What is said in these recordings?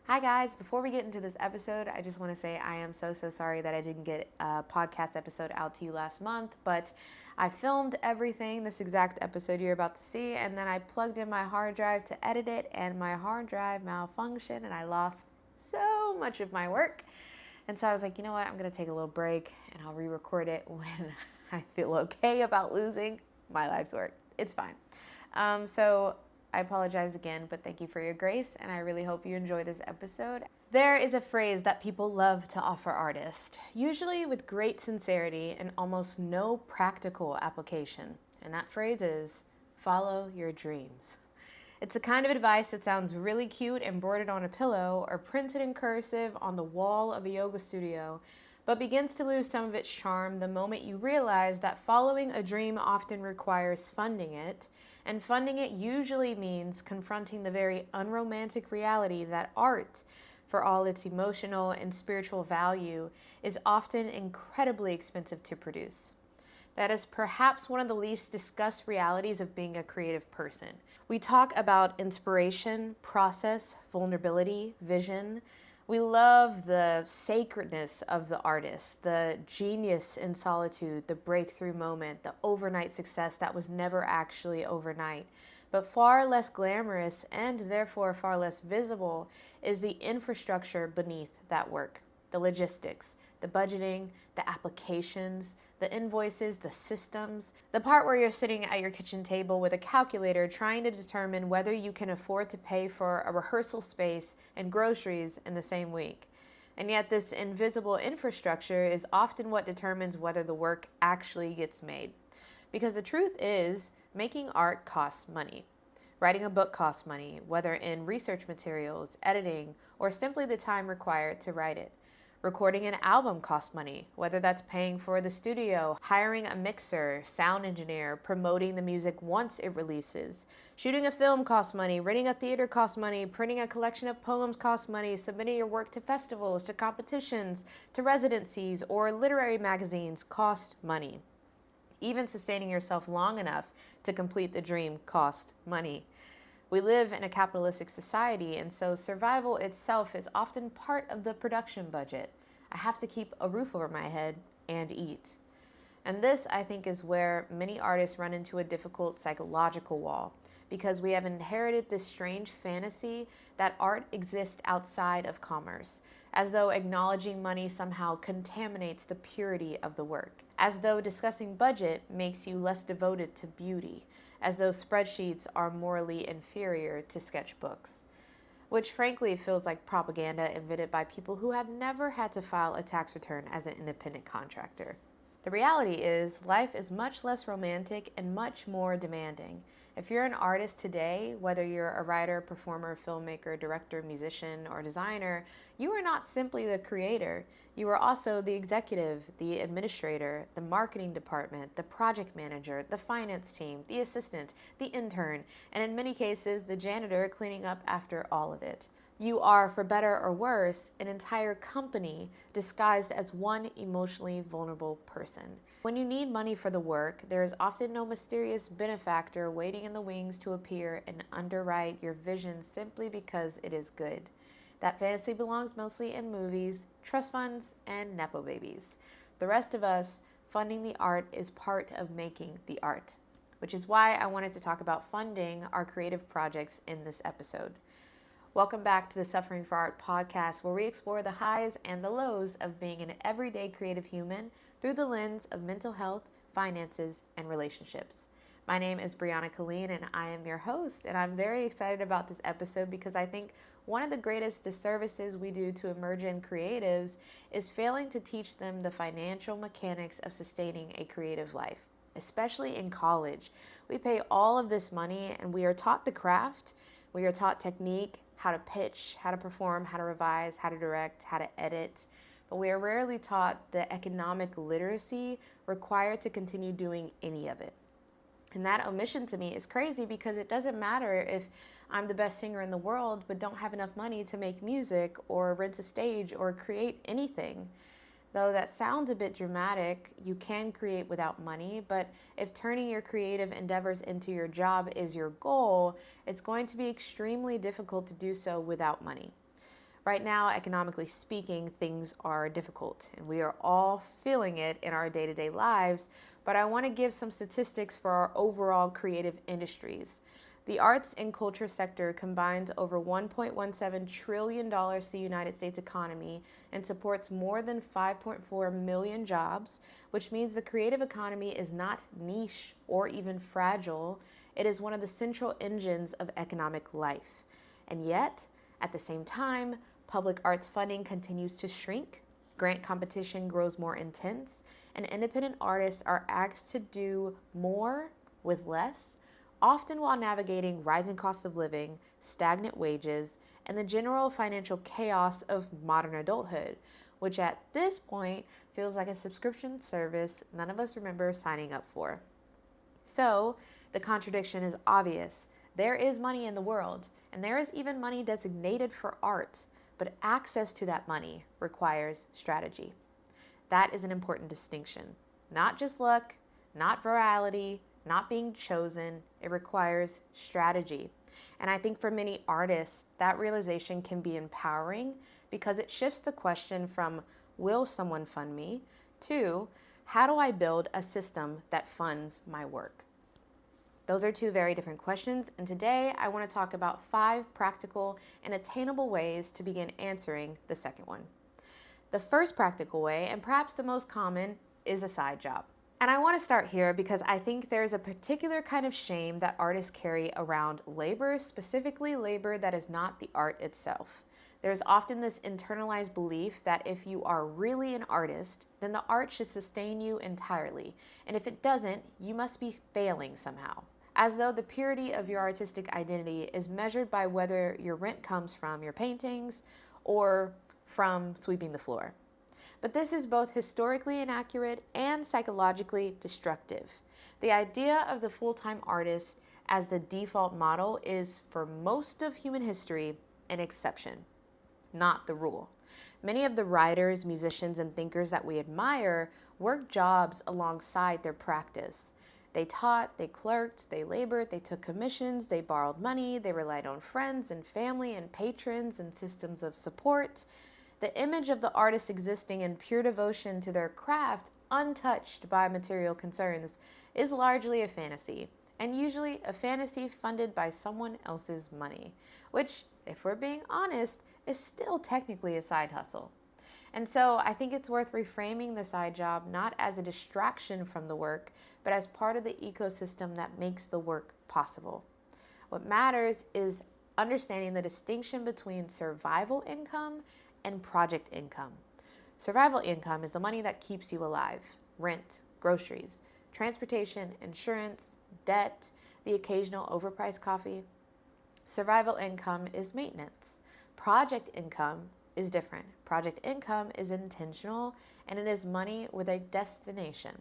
Hi guys, before we get into this episode, I just want to say I am so sorry that I didn't get a podcast episode out to you last month, but I filmed everything, this exact episode you're about to see, and then I plugged in my hard drive to edit it, and my hard drive malfunctioned, and I lost so much of my work. And so I was like, you know what, I'm going to take a little break, and I'll re-record it when I feel okay about losing my life's work. It's fine. So I apologize again, but thank you for your grace, and I really hope you enjoy this episode. There is a phrase that people love to offer artists, usually with great sincerity and almost no practical application. And that phrase is, follow your dreams. It's the kind of advice that sounds really cute embroidered on a pillow or printed in cursive on the wall of a yoga studio, but begins to lose some of its charm the moment you realize that following a dream often requires funding it, and funding it usually means confronting the very unromantic reality that art, for all its emotional and spiritual value, is often incredibly expensive to produce. That is perhaps one of the least discussed realities of being a creative person. We talk about inspiration, process, vulnerability, vision. We love the sacredness of the artist, the genius in solitude, the breakthrough moment, the overnight success that was never actually overnight. But far less glamorous and therefore far less visible is the infrastructure beneath that work, the logistics, the budgeting, the applications, the invoices, the systems, the part where you're sitting at your kitchen table with a calculator trying to determine whether you can afford to pay for a rehearsal space and groceries in the same week. And yet this invisible infrastructure is often what determines whether the work actually gets made. Because the truth is, making art costs money. Writing a book costs money, whether in research materials, editing, or simply the time required to write it. Recording an album costs money, whether that's paying for the studio, hiring a mixer, sound engineer, promoting the music once it releases. Shooting a film costs money, renting a theater costs money, printing a collection of poems costs money, submitting your work to festivals, to competitions, to residencies, or literary magazines costs money. Even sustaining yourself long enough to complete the dream costs money. We live in a capitalistic society, and so survival itself is often part of the production budget. I have to keep a roof over my head and eat. And this, I think, is where many artists run into a difficult psychological wall, because we have inherited this strange fantasy that art exists outside of commerce, as though acknowledging money somehow contaminates the purity of the work, as though discussing budget makes you less devoted to beauty, as though spreadsheets are morally inferior to sketchbooks, which frankly feels like propaganda invented by people who have never had to file a tax return as an independent contractor. The reality is, life is much less romantic and much more demanding. If you're an artist today, whether you're a writer, performer, filmmaker, director, musician, or designer, you are not simply the creator. You are also the executive, the administrator, the marketing department, the project manager, the finance team, the assistant, the intern, and in many cases, the janitor cleaning up after all of it. You are, for better or worse, an entire company disguised as one emotionally vulnerable person. When you need money for the work, there is often no mysterious benefactor waiting in the wings to appear and underwrite your vision simply because it is good. That fantasy belongs mostly in movies, trust funds, and nepo babies. The rest of us, funding the art is part of making the art, which is why I wanted to talk about funding our creative projects in this episode. Welcome back to the Suffering for Art podcast, where we explore the highs and the lows of being an everyday creative human through the lens of mental health, finances, and relationships. My name is Brianna Colleen, and I am your host, and I'm very excited about this episode because I think one of the greatest disservices we do to emergent creatives is failing to teach them the financial mechanics of sustaining a creative life, especially in college. We pay all of this money, and we are taught the craft, we are taught technique, how to pitch, how to perform, how to revise, how to direct, how to edit, but we are rarely taught the economic literacy required to continue doing any of it. And that omission to me is crazy because it doesn't matter if I'm the best singer in the world but don't have enough money to make music or rent a stage or create anything. Though that sounds a bit dramatic, you can create without money, but if turning your creative endeavors into your job is your goal, it's going to be extremely difficult to do so without money. Right now, economically speaking, things are difficult and we are all feeling it in our day-to-day lives, but I want to give some statistics for our overall creative industries. The arts and culture sector combines over $1.17 trillion to the United States economy and supports more than 5.4 million jobs, which means the creative economy is not niche or even fragile. It is one of the central engines of economic life. And yet, at the same time, public arts funding continues to shrink, grant competition grows more intense, and independent artists are asked to do more with less, often while navigating rising cost of living, stagnant wages, and the general financial chaos of modern adulthood, which at this point feels like a subscription service none of us remember signing up for. So, the contradiction is obvious. There is money in the world, and there is even money designated for art, but access to that money requires strategy. That is an important distinction. Not just luck, not virality, not being chosen. It requires strategy. And I think for many artists, that realization can be empowering because it shifts the question from, will someone fund me, to, how do I build a system that funds my work? Those are two very different questions, and today I want to talk about 5 practical and attainable ways to begin answering the second one. The first practical way, and perhaps the most common, is a side job. And I want to start here because I think there's a particular kind of shame that artists carry around labor, specifically labor that is not the art itself. There's often this internalized belief that if you are really an artist, then the art should sustain you entirely. And if it doesn't, you must be failing somehow. As though the purity of your artistic identity is measured by whether your rent comes from your paintings or from sweeping the floor. But this is both historically inaccurate and psychologically destructive. The idea of the full-time artist as the default model is, for most of human history, an exception, not the rule. Many of the writers, musicians, and thinkers that we admire worked jobs alongside their practice. They taught, they clerked, they labored, they took commissions, they borrowed money, they relied on friends and family and patrons and systems of support. The image of the artist existing in pure devotion to their craft, untouched by material concerns, is largely a fantasy, and usually a fantasy funded by someone else's money, which, if we're being honest, is still technically a side hustle. And so I think it's worth reframing the side job not as a distraction from the work, but as part of the ecosystem that makes the work possible. What matters is understanding the distinction between survival income and project income. Survival income is the money that keeps you alive: rent, groceries, transportation, insurance, debt, the occasional overpriced coffee. Survival income is maintenance. Project income is different. Project income is intentional, and it is money with a destination.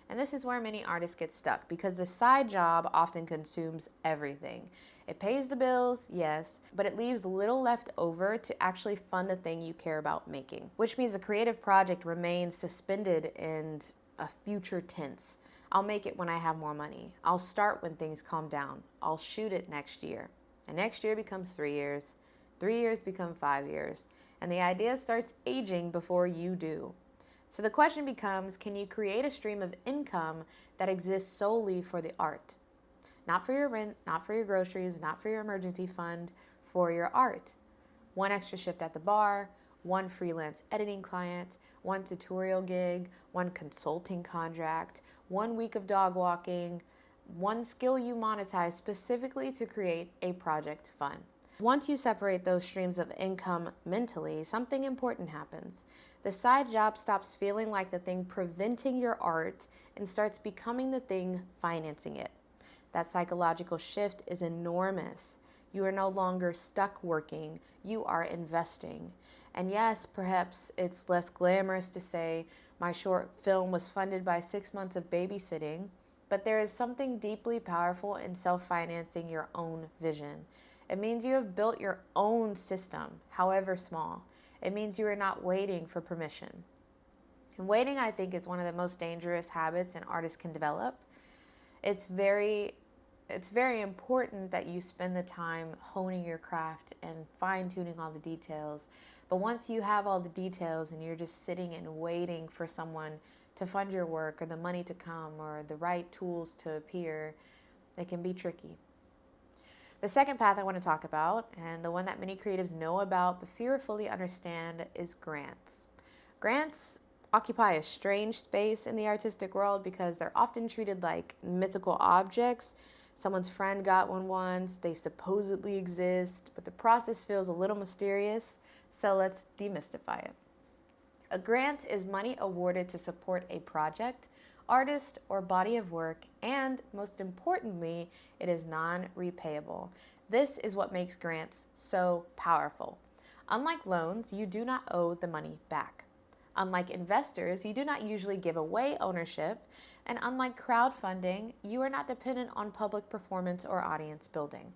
And this is where many artists get stuck because the side job often consumes everything. It pays the bills, yes, but it leaves little left over to actually fund the thing you care about making, which means the creative project remains suspended in a future tense. I'll make it when I have more money. I'll start when things calm down. I'll shoot it next year. And next year becomes 3 years. 3 years become 5 years. And the idea starts aging before you do. So the question becomes, can you create a stream of income that exists solely for the art? Not for your rent, not for your groceries, not for your emergency fund, for your art. One extra shift at the bar, one freelance editing client, one tutorial gig, one consulting contract, 1 week of dog walking, one skill you monetize specifically to create a project fund. Once you separate those streams of income mentally, something important happens. The side job stops feeling like the thing preventing your art and starts becoming the thing financing it. That psychological shift is enormous. You are no longer stuck working, you are investing. And yes, perhaps it's less glamorous to say my short film was funded by 6 months of babysitting, but there is something deeply powerful in self-financing your own vision. It means you have built your own system, however small. It means you are not waiting for permission. And waiting, I think, is one of the most dangerous habits an artist can develop. It's very It's very important that you spend the time honing your craft and fine-tuning all the details. But once you have all the details and you're just sitting and waiting for someone to fund your work or the money to come or the right tools to appear, it can be tricky. The second path I want to talk about, and the one that many creatives know about but fear to fully understand, is grants. Grants occupy a strange space in the artistic world because they're often treated like mythical objects. Someone's friend got one once, they supposedly exist, but the process feels a little mysterious, so let's demystify it. A grant is money awarded to support a project, artist, or body of work, and most importantly, it is non-repayable. This is what makes grants so powerful. Unlike loans, you do not owe the money back. Unlike investors, you do not usually give away ownership, and unlike crowdfunding, you are not dependent on public performance or audience building.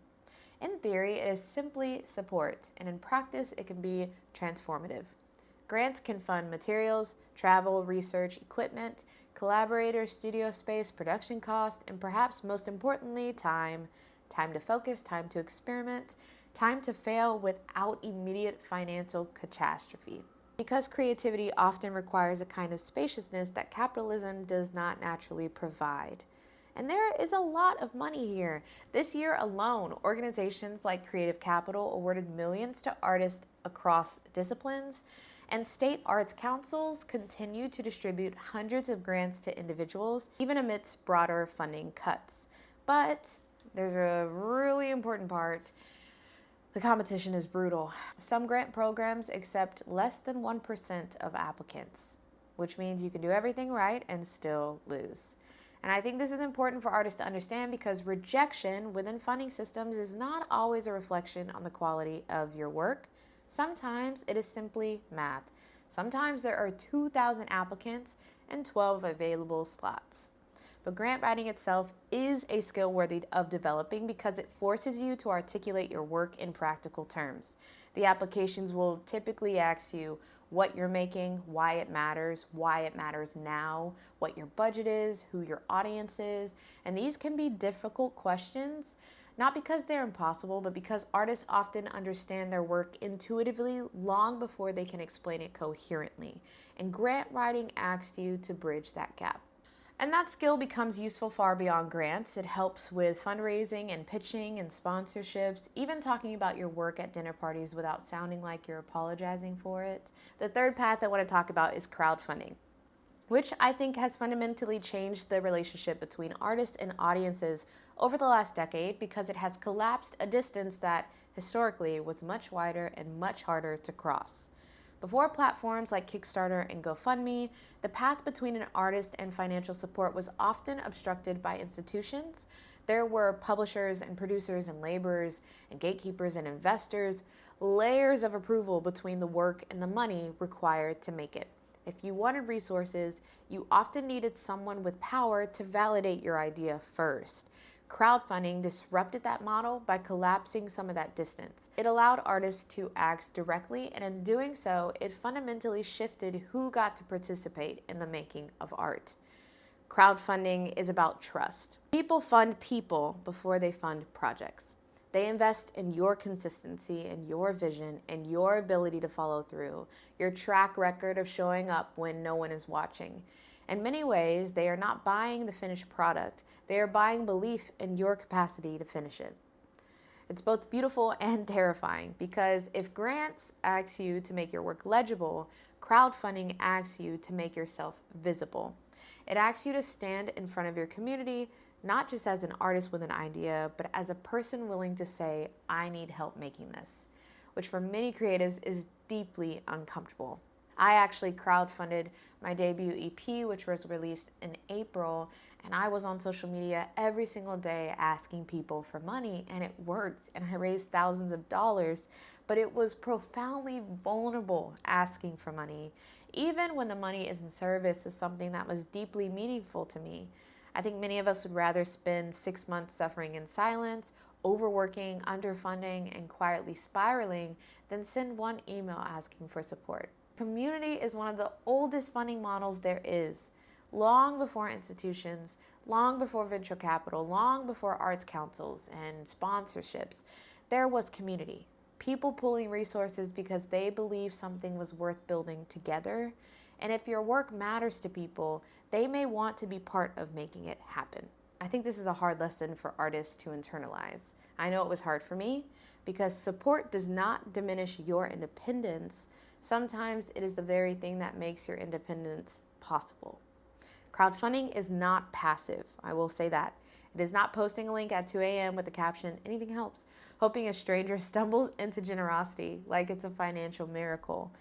In theory, it is simply support, and in practice, it can be transformative. Grants can fund materials, travel, research, equipment, collaborators, studio space, production cost, and perhaps most importantly, time. Time to focus, time to experiment, time to fail without immediate financial catastrophe. Because creativity often requires a kind of spaciousness that capitalism does not naturally provide. And there is a lot of money here. This year alone, organizations like Creative Capital awarded millions to artists across disciplines, and state arts councils continue to distribute hundreds of grants to individuals, even amidst broader funding cuts. But there's a really important part. The competition is brutal. Some grant programs accept less than 1% of applicants, which means you can do everything right and still lose. And I think this is important for artists to understand because rejection within funding systems is not always a reflection on the quality of your work. Sometimes it is simply math. Sometimes there are 2,000 applicants and 12 available slots. But grant writing itself is a skill worthy of developing because it forces you to articulate your work in practical terms. The applications will typically ask you what you're making, why it matters now, what your budget is, who your audience is, and these can be difficult questions, not because they're impossible, but because artists often understand their work intuitively long before they can explain it coherently. And grant writing asks you to bridge that gap. And that skill becomes useful far beyond grants. It helps with fundraising and pitching and sponsorships, even talking about your work at dinner parties without sounding like you're apologizing for it. The third path I want to talk about is crowdfunding, which I think has fundamentally changed the relationship between artists and audiences over the last decade because it has collapsed a distance that historically was much wider and much harder to cross. Before platforms like Kickstarter and GoFundMe, the path between an artist and financial support was often obstructed by institutions. There were publishers and producers and laborers and gatekeepers and investors, layers of approval between the work and the money required to make it. If you wanted resources, you often needed someone with power to validate your idea first. Crowdfunding disrupted that model by collapsing some of that distance. It allowed artists to act directly, and in doing so, it fundamentally shifted who got to participate in the making of art. Crowdfunding is about trust. People fund people before they fund projects. They invest in your consistency and your vision and your ability to follow through, your track record of showing up when no one is watching. In many ways, they are not buying the finished product. They are buying belief in your capacity to finish it. It's both beautiful and terrifying because if grants ask you to make your work legible, crowdfunding asks you to make yourself visible. It asks you to stand in front of your community, not just as an artist with an idea, but as a person willing to say, I need help making this, which for many creatives is deeply uncomfortable. I actually crowdfunded my debut EP, which was released in April, and I was on social media every single day asking people for money, and it worked, and I raised thousands of dollars, but it was profoundly vulnerable asking for money, even when the money is in service of something that was deeply meaningful to me. I think many of us would rather spend 6 months suffering in silence, overworking, underfunding, and quietly spiraling than send one email asking for support. Community is one of the oldest funding models there is. long before institutions, long before venture capital, long before arts councils and sponsorships, there was community. People pooling resources because they believe something was worth building together. And if your work matters to people, they may want to be part of making it happen. I think this is a hard lesson for artists to internalize. I know it was hard for me because support does not diminish your independence. Sometimes it is the very thing that makes your independence possible. Crowdfunding is not passive, I will say that. It is not posting a link at 2 a.m. with the caption, "Anything helps," hoping a stranger stumbles into generosity like it's a financial miracle.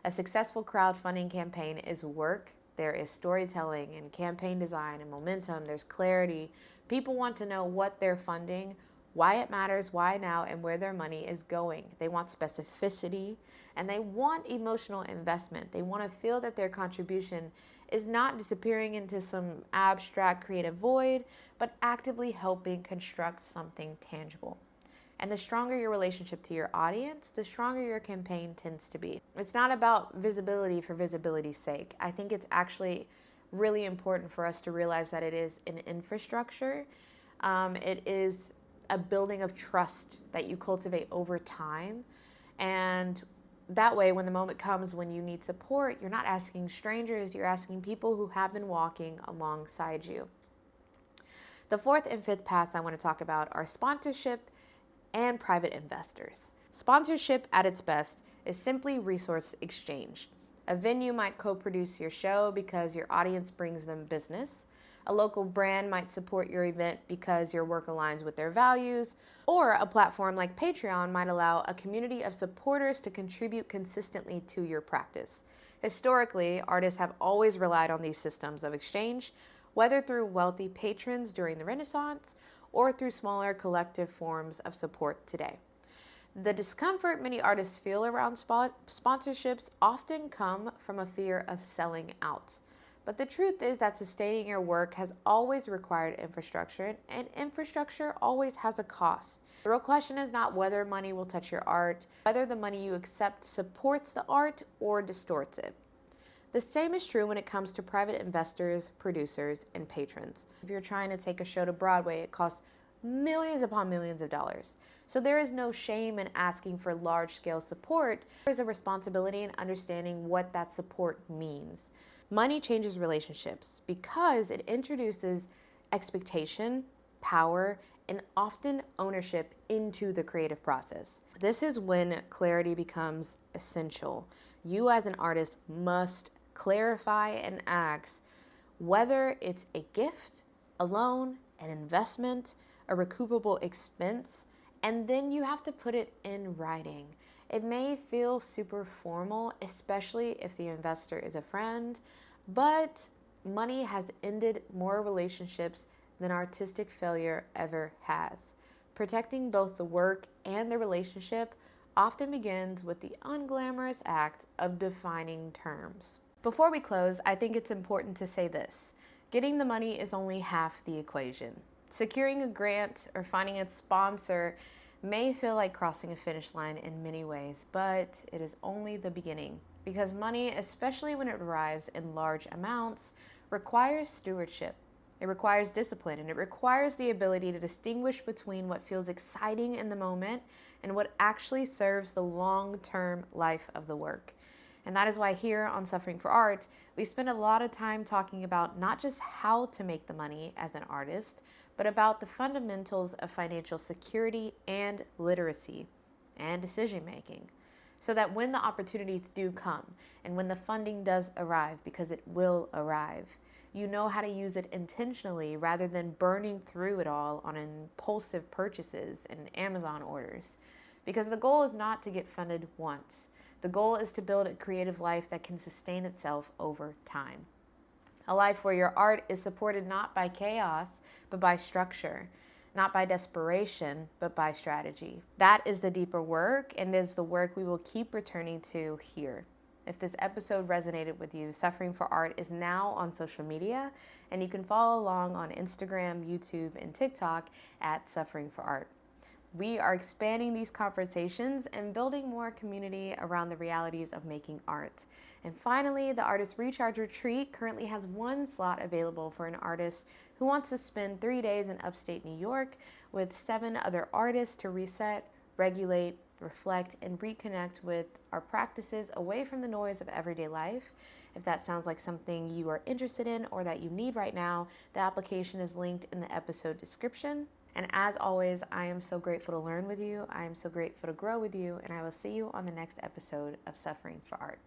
A successful crowdfunding campaign is work. There is storytelling and campaign design and momentum. There's clarity. People want to know what they're funding, why it matters, why now, and where their money is going. They want specificity, and they want emotional investment. They want to feel that their contribution is not disappearing into some abstract creative void, but actively helping construct something tangible. And the stronger your relationship to your audience, the stronger your campaign tends to be. It's not about visibility for visibility's sake. I think it's actually really important for us to realize that it is an infrastructure. It is a building of trust that you cultivate over time. And that way, when the moment comes when you need support, you're not asking strangers, you're asking people who have been walking alongside you. The fourth and fifth paths I want to talk about are sponsorship and private investors. Sponsorship at its best is simply resource exchange. A venue might co-produce your show because your audience brings them business. A local brand might support your event because your work aligns with their values. Or a platform like Patreon might allow a community of supporters to contribute consistently to your practice. Historically, artists have always relied on these systems of exchange, whether through wealthy patrons during the Renaissance or through smaller collective forms of support today. The discomfort many artists feel around sponsorships often come from a fear of selling out. But the truth is that sustaining your work has always required infrastructure, and infrastructure always has a cost. The real question is not whether money will touch your art, whether the money you accept supports the art or distorts it. The same is true when it comes to private investors, producers, and patrons. If you're trying to take a show to Broadway, it costs millions upon millions of dollars. So there is no shame in asking for large-scale support. There is a responsibility in understanding what that support means. Money changes relationships because it introduces expectation, power, and often ownership into the creative process. This is when clarity becomes essential. You as an artist must clarify and ask whether it's a gift, a loan, an investment, a recoupable expense, and then you have to put it in writing. It may feel super formal, especially if the investor is a friend, but money has ended more relationships than artistic failure ever has. Protecting both the work and the relationship often begins with the unglamorous act of defining terms. Before we close, I think it's important to say this. Getting the money is only half the equation. Securing a grant or finding a sponsor may feel like crossing a finish line in many ways, but it is only the beginning. Because money, especially when it arrives in large amounts, requires stewardship. It requires discipline, and it requires the ability to distinguish between what feels exciting in the moment and what actually serves the long-term life of the work. And that is why here on Suffering for Art, we spend a lot of time talking about not just how to make the money as an artist, but about the fundamentals of financial security and literacy and decision making. So that when the opportunities do come and when the funding does arrive, because it will arrive, you know how to use it intentionally rather than burning through it all on impulsive purchases and Amazon orders. Because the goal is not to get funded once. The goal is to build a creative life that can sustain itself over time. A life where your art is supported not by chaos, but by structure. Not by desperation, but by strategy. That is the deeper work, and is the work we will keep returning to here. If this episode resonated with you, Suffering for Art is now on social media, and you can follow along on Instagram, YouTube, and TikTok at Suffering for Art. We are expanding these conversations and building more community around the realities of making art. And finally, the Artist Recharge Retreat currently has one slot available for an artist who wants to spend 3 days in upstate New York with 7 other artists to reset, regulate, reflect, and reconnect with our practices away from the noise of everyday life. If that sounds like something you are interested in or that you need right now, the application is linked in the episode description. And as always, I am so grateful to learn with you. I am so grateful to grow with you, and I will see you on the next episode of Suffering for Art.